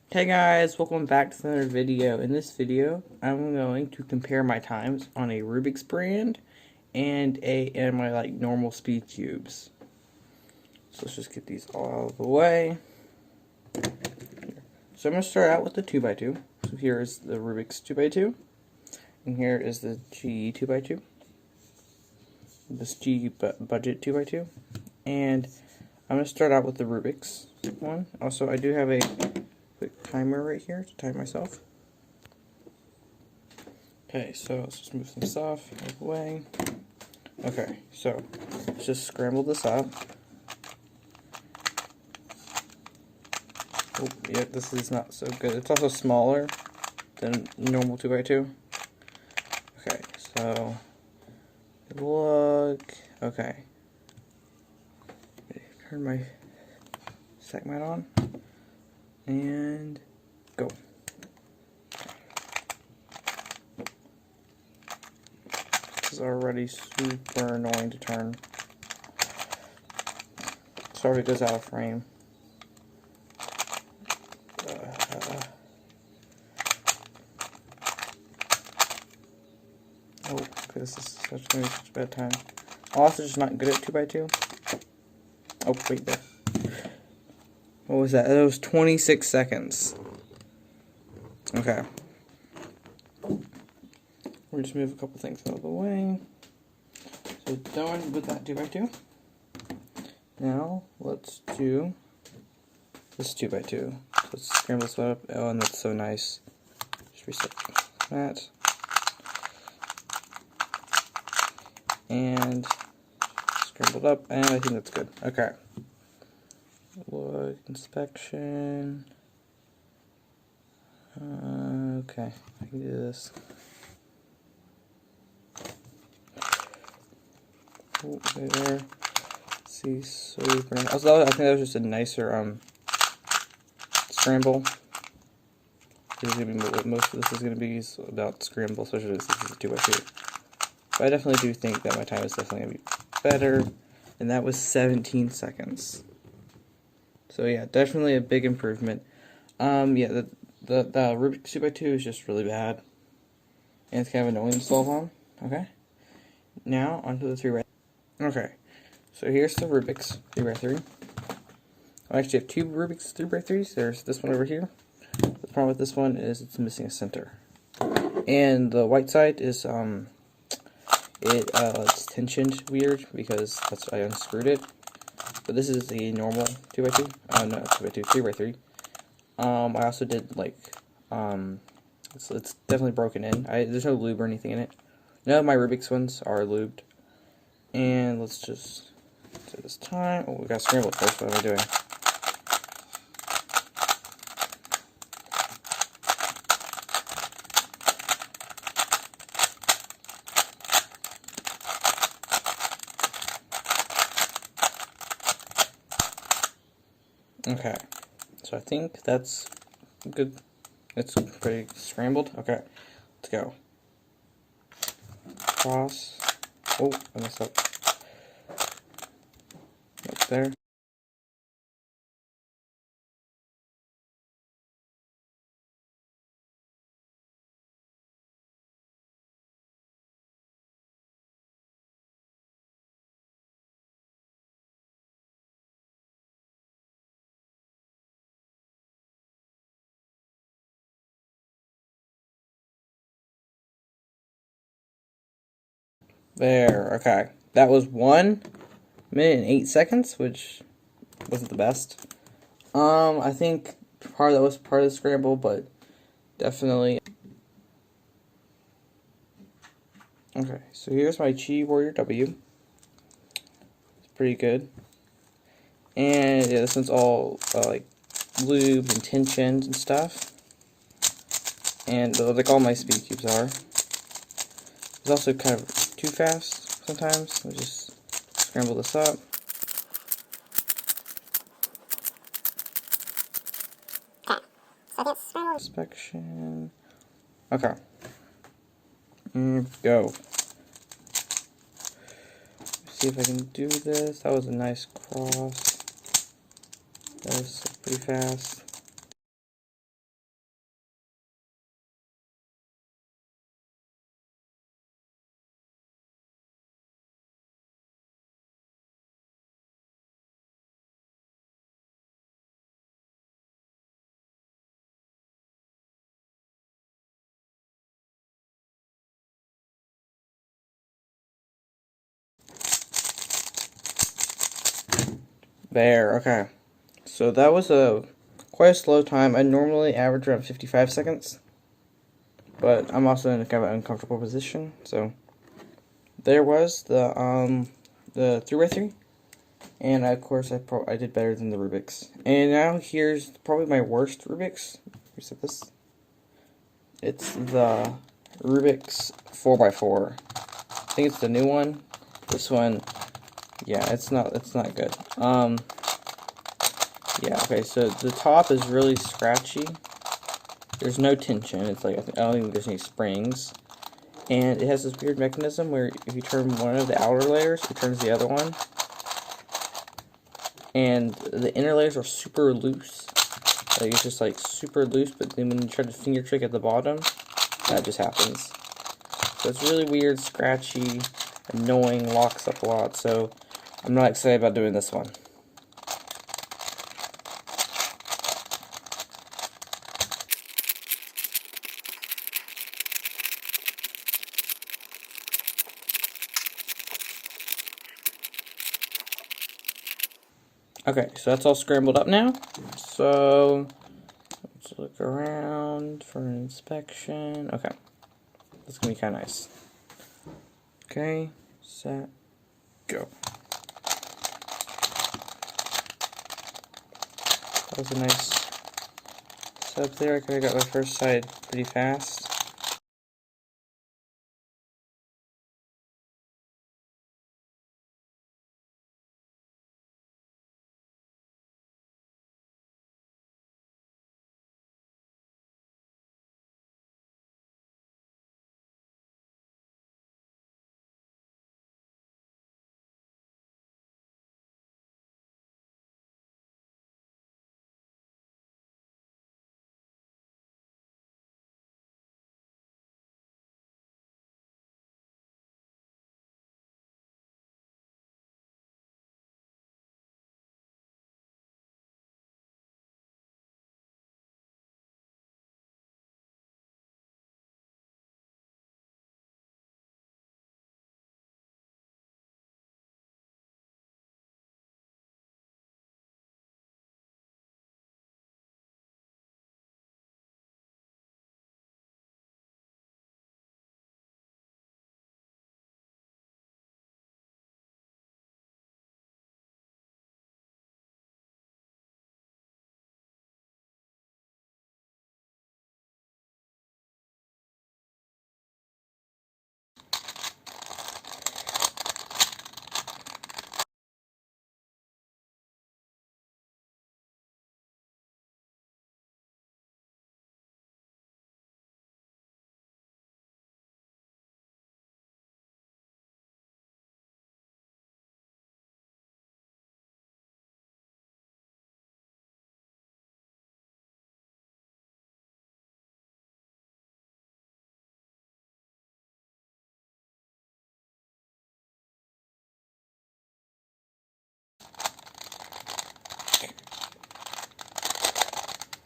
Hey guys, welcome back to another video. In this video, I'm going to compare my times on a Rubik's brand and my normal speed cubes. So let's just get these all out of the way. So I'm going to start out with the 2x2. So here is the Rubik's 2x2, and here is the G 2x2. This G budget 2x2, and I'm going to start out with the Rubik's one. Also, I do have a quick timer right here to time myself. Okay, so let's just move some stuff out of the way. Okay, so let's just scramble this up. Oh, yeah, this is not so good. It's also smaller than normal 2x2. Okay, so look. Okay, turn my stack mat on and go. This is already super annoying to turn. Sorry if it goes out of frame. Oh, this is such a bad time. I'm also just not good at 2x2. Oh, wait there. What was that? That was 26 seconds. Okay. We'll just move a couple things out of the way. So done with that 2x2. Now let's do this 2x2. Let's scramble this up. Oh, and that's so nice. Just reset that. And scrambled up, and I think that's good. Okay. Look, inspection. Okay, I can do this. Oh, okay, there. See, super nice. Also, I think that was just a nicer scramble. This is gonna be what most of this is gonna be about scramble, especially since this is a 2x2. But I definitely do think that my time is definitely gonna be better, and that was 17 seconds. So yeah, definitely a big improvement. Yeah, the Rubik's 2x2 is just really bad, and it's kind of annoying to solve on. Okay, now onto the 3x. Okay, so here's the Rubik's 3x3. I actually have two Rubik's 3x3s. There's this one over here. The problem with this one is it's missing a center, and the white side is it's tensioned weird because I unscrewed it. But this is the normal 2x2. Oh no, 2x2, 3x3. I also did it's definitely broken in. There's no lube or anything in it. None of my Rubik's ones are lubed. And let's just do this time. Oh, we got scrambled first. What am I doing? Okay, so I think that's good. It's pretty scrambled. Okay, let's go. Cross. Oh, I messed up. Up there. There, okay. That was 1 minute and 8 seconds, which wasn't the best. I think part of that was part of the scramble, but definitely. Okay, so here's my Chi Warrior W. It's pretty good. And yeah, this one's all like lubed and tensioned and stuff. And like all my speed cubes are. It's also kind of too fast sometimes. I'll just scramble this up. Inspection. Okay. Go. See if I can do this. That was a nice cross. That was pretty fast. There, okay. So that was quite a slow time. I normally average around 55 seconds. But I'm also in a kind of an uncomfortable position, so there was the 3x3, and of course I did better than the Rubix. And now here's probably my worst Rubix. Reset this. It's the Rubix 4x4. I think it's the new one. This one, yeah, it's not good. Yeah, okay, so the top is really scratchy. There's no tension. It's like, I don't think there's any springs. And it has this weird mechanism where if you turn one of the outer layers, it turns the other one. And the inner layers are super loose. Like, it's just like super loose, but then when you try to finger trick at the bottom, that just happens. So it's really weird, scratchy, annoying, locks up a lot. So I'm not excited about doing this one. Okay, so that's all scrambled up now. So let's look around for an inspection. Okay, that's gonna be kind of nice. Okay, set, go. That was a nice setup there. I could have got my first side pretty fast.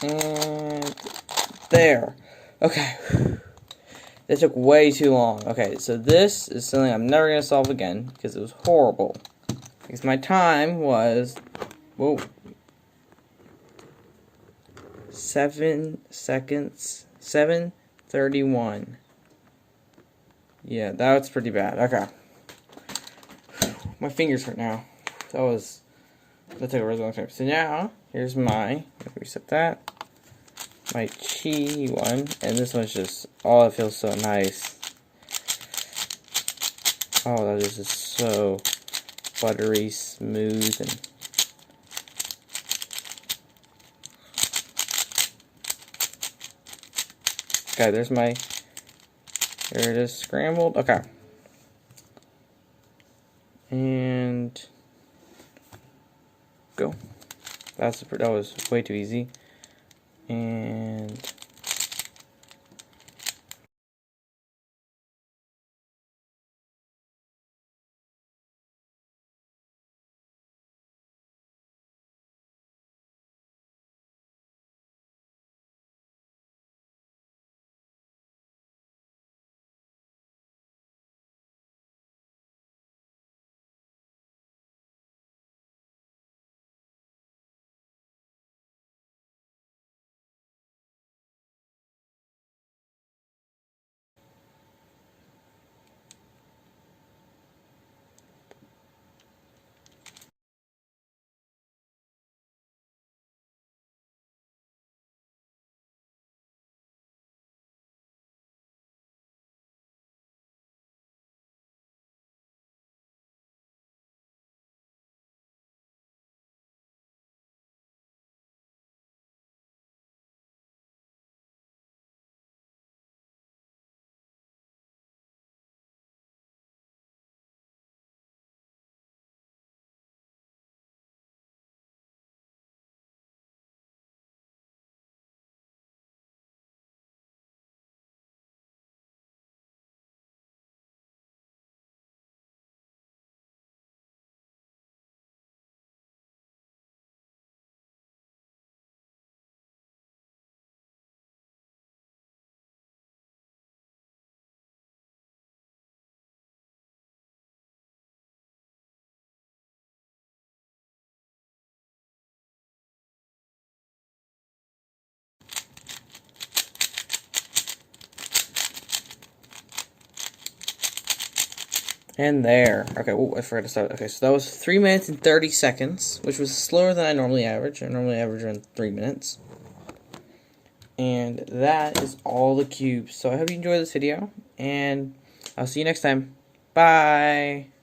And there. Okay. That took way too long. Okay, so this is something I'm never going to solve again because it was horrible. Because my time was, whoa, 7 seconds, 7:31. Yeah, that was pretty bad. Okay. My fingers hurt now. That took a really long time. So now, here's my, reset that. My Chi one, and this one's just, oh, it feels so nice. Oh, that is just so buttery, smooth, and okay, there's my, there it is, scrambled. Okay, and go. That was way too easy. And And there. Okay, oh, I forgot to start. Okay, so that was 3 minutes and 30 seconds, which was slower than I normally average. I normally average around 3 minutes. And that is all the cubes. So I hope you enjoyed this video, and I'll see you next time. Bye!